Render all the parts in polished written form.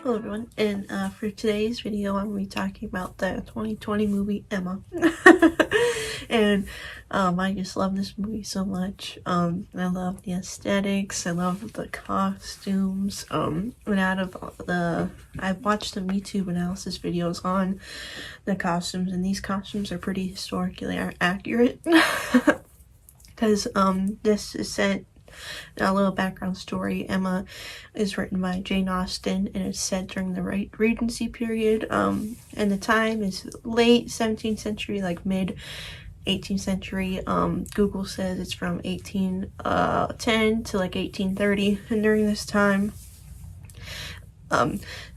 Hello everyone, and for today's video I'm going to be talking about the 2020 movie Emma. And I just love this movie so much. I love the aesthetics, I love the costumes, and I've watched some YouTube analysis videos on the costumes, and these costumes are pretty historically accurate. Because this is set. A little background story. Emma is written by Jane Austen and it's set during the Regency period. And the time is late 17th century, like mid 18th century. Google says it's from 1810 to like 1830, and during this time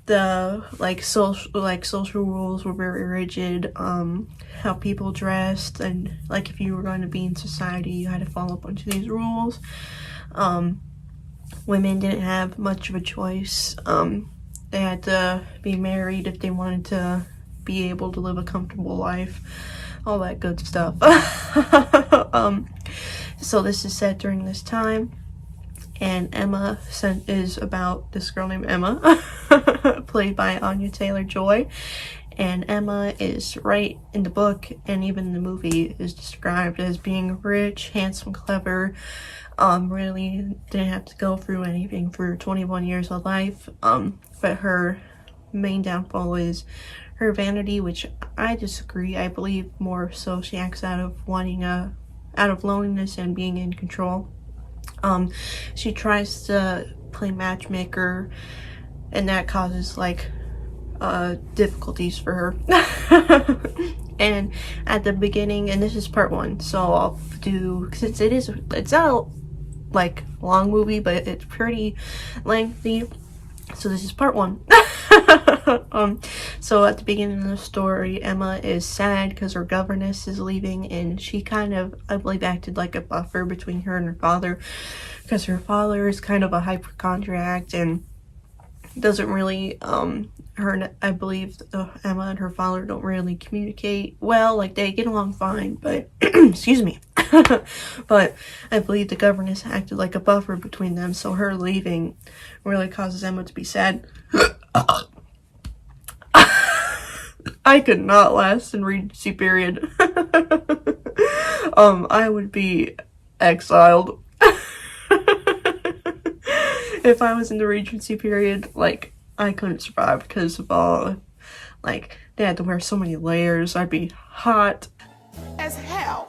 the social rules were very rigid. How people dressed, and like if you were going to be in society you had to follow a bunch of these rules. Women didn't have much of a choice. They had to be married if they wanted to be able to live a comfortable life, all that good stuff. So this is set during this time, and Emma is about this girl named Emma, played by Anya Taylor-Joy. And Emma is, right in the book and even in the movie, is described as being rich, handsome, clever. Really didn't have to go through anything for 21 years of life. But her main downfall is her vanity, which I disagree. I believe more so she acts out of loneliness and being in control. She tries to play matchmaker, and that causes difficulties for her. And at the beginning, and this is part one, so I'll do, since it's not a long movie, but it's pretty lengthy, so this is part one. So at the beginning of the story, Emma is sad because her governess is leaving, and she kind of, I believe, acted like a buffer between her and her father, because her father is kind of a hypochondriac and doesn't really, I believe Emma and her father don't really communicate well. Like, they get along fine, but excuse me. But I believe the governess acted like a buffer between them, so her leaving really causes Emma to be sad. I could not last in Regency period. I would be exiled. If I was in the Regency period, I couldn't survive because of all, they had to wear so many layers. I'd be hot as hell.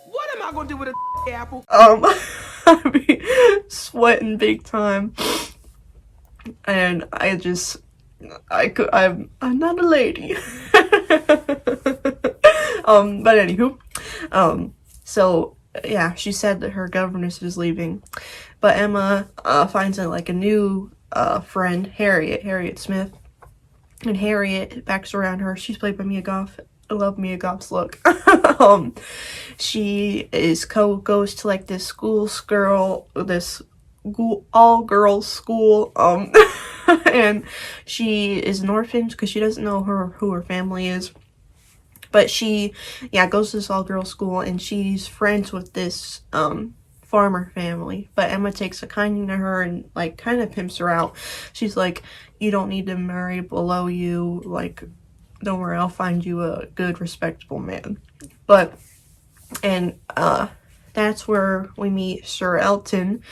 What am I gonna do with a apple? I'd be sweating big time, and I'm not a lady. But anywho, so yeah, she said that her governess is leaving, but Emma finds a new friend, Harriet Smith, and Harriet backs around her. She's played by Mia Goth. I love Mia Goth's look. She goes to this all girls school, and she is an orphan because she doesn't know who her family is. But she, goes to this all-girls school, and she's friends with this farmer family. But Emma takes a kindling to her and kind of pimps her out. She's like, you don't need to marry below you. Don't worry, I'll find you a good, respectable man. That's where we meet Sir Elton.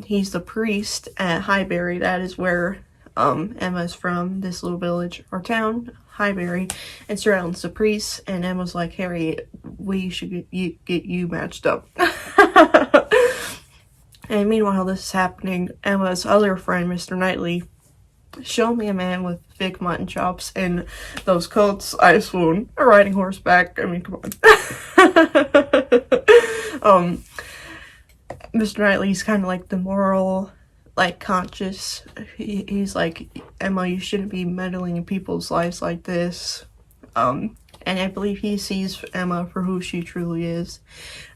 He's the priest at Highbury. That is where Emma's from, this little village or town, Highbury, and Sir Elton's the priest, and Emma's like, Harriet, we should get you matched up. And meanwhile this is happening, Emma's other friend, Mr. Knightley, show me a man with thick mutton chops and those coats, I swoon. Riding horseback, I mean, come on. Mr. Knightley's kind of the moral, conscious. He's like, Emma, you shouldn't be meddling in people's lives like this. And I believe he sees Emma for who she truly is.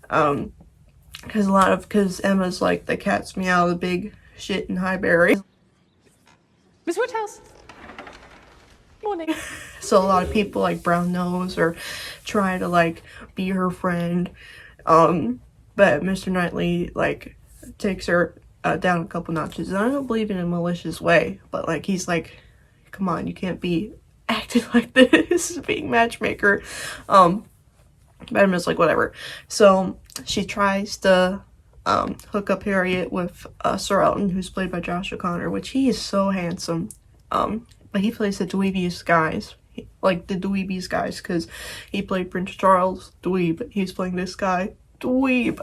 Because Emma's the cat's meow, the big shit in Highbury. Miss Woodhouse. Morning. So a lot of people brown nose or try to be her friend. But Mr. Knightley takes her down a couple notches. And I don't believe in a malicious way, but like he's like, come on, you can't be acting like this, being matchmaker. But I'm just like, whatever. So she tries to hook up Harriet with Sir Elton, who's played by Josh O'Connor, which he is so handsome. But he plays the dweebiest guys, like the dweebiest guys, because he played Prince Charles, dweeb. He's playing this guy, dweeb.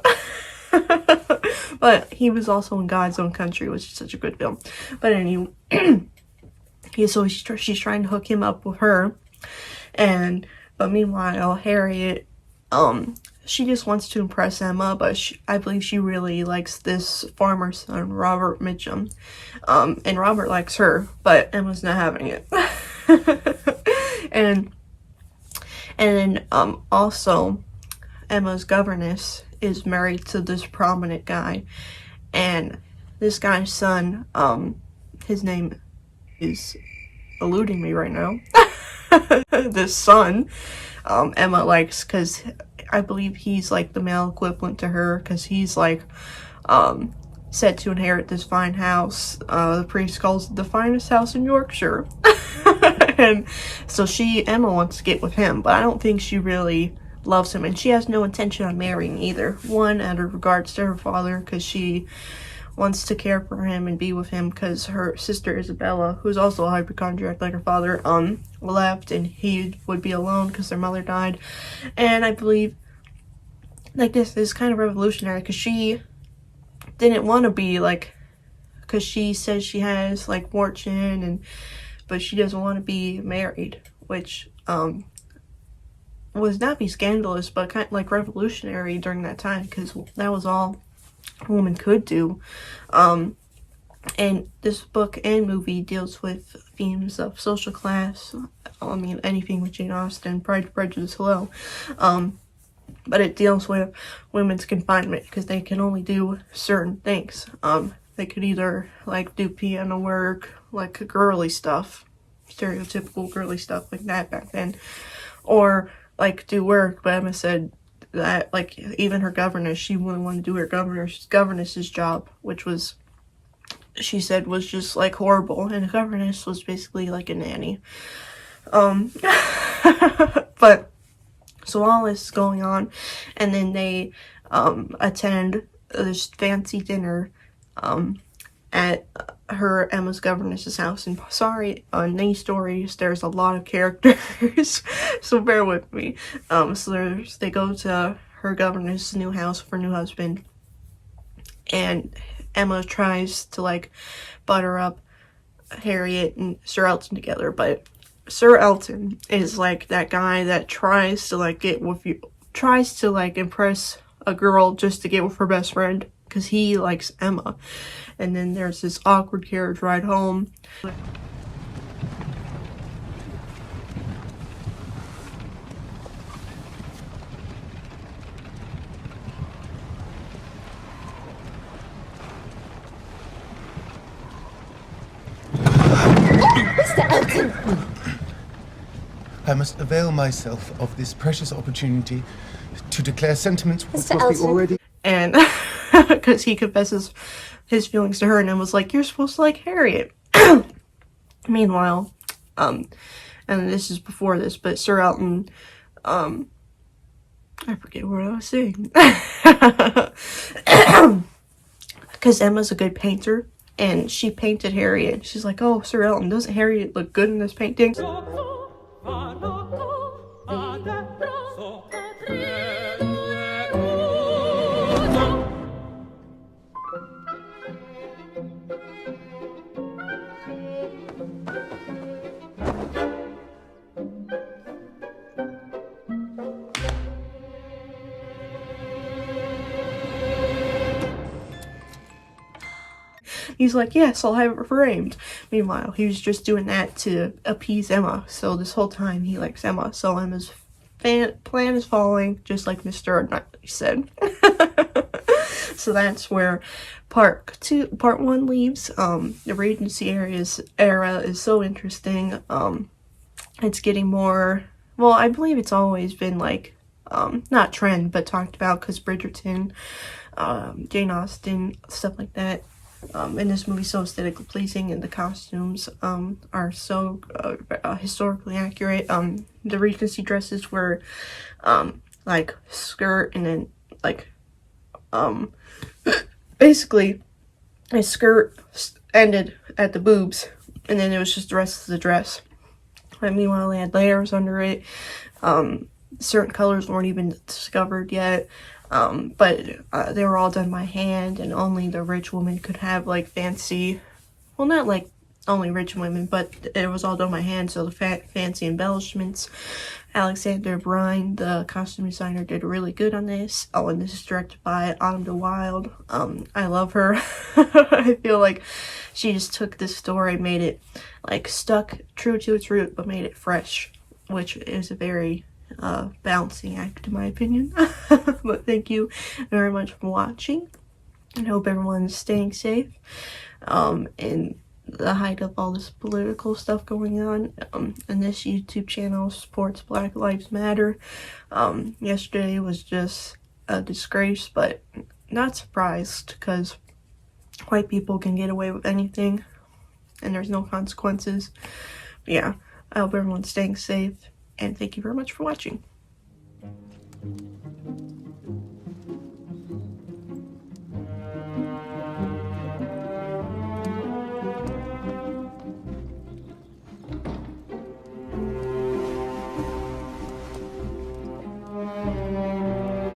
But he was also in God's Own Country, which is such a good film. But anyway, she's trying to hook him up with her, but meanwhile Harriet, she just wants to impress Emma, but I believe she really likes this farmer's son, Robert Mitchum, and Robert likes her, but Emma's not having it. and then also Emma's governess is married to this prominent guy, and this guy's son, his name is eluding me right now. This son, Emma likes, because I believe he's like the male equivalent to her, because he's like set to inherit this fine house. The priest calls it the finest house in Yorkshire. And so Emma wants to get with him, but I don't think she really loves him, and she has no intention on marrying either. One, out of regards to her father, because she wants to care for him and be with him, because her sister Isabella, who's also a hypochondriac like her father, left, and he would be alone because their mother died. And I believe like this is kind of revolutionary, because she didn't want to be like, because she says she has like fortune, but she doesn't want to be married, which was not be scandalous, but kind of like revolutionary during that time, because that was all a woman could do. And this book and movie deals with themes of social class. I mean, anything with Jane Austen, Pride, Prejudice, hello. But it deals with women's confinement, because they can only do certain things. They could either like do piano work, like girly stuff, stereotypical girly stuff like that back then, or like do work. But Emma said that like even her governess, she wouldn't want to do her governess's job, which was, she said, was just like horrible. And a governess was basically like a nanny. But so all this is going on, and then they attend this fancy dinner at Emma's governess's house. And sorry, on these stories there's a lot of characters, so bear with me. So they go to her governess' new house for her new husband, and Emma tries to like butter up Harriet and Sir Elton together, but Sir Elton is like that guy that tries to like impress a girl just to get with her best friend, because he likes Emma. And then there's this awkward carriage ride home. Mr. Elton! I must avail myself of this precious opportunity to declare sentiments which Mr. must be Elton. already... And because he confesses his feelings to her, and was like, you're supposed to like Harriet. Meanwhile, and this is before this, but Sir Elton, I forget what I was saying. Because Emma's a good painter, and she painted Harriet. She's like, oh, Sir Elton, doesn't Harriet look good in this painting? He's like, yes, I'll have it framed. Meanwhile, he was just doing that to appease Emma. So this whole time he likes Emma. So Emma's plan is falling, just like Mr. Knightley said. So that's where part 1 leaves. The Regency era is so interesting. It's getting more, well, I believe it's always been like, not trend, but talked about, because Bridgerton, Jane Austen, stuff like that. And this movie's so aesthetically pleasing, and the costumes are so historically accurate. The Regency dresses were like skirt, and then like basically a skirt ended at the boobs, and then it was just the rest of the dress. And meanwhile, they had layers under it. Certain colors weren't even discovered yet. But they were all done by hand, and only the rich woman could have like fancy, well, not like only rich women, but it was all done by hand, so the fancy embellishments. Alexander Brine, the costume designer, did really good on this. Oh, and this is directed by Autumn de Wilde. I love her. I feel like she just took this story, made it like stuck true to its root, but made it fresh, which is a very balancing act in my opinion. But thank you very much for watching, and hope everyone's staying safe in the height of all this political stuff going on. And this YouTube channel supports Black Lives Matter. Yesterday was just a disgrace, but not surprised, because white people can get away with anything and there's no consequences. But yeah, I hope everyone's staying safe, and thank you very much for watching.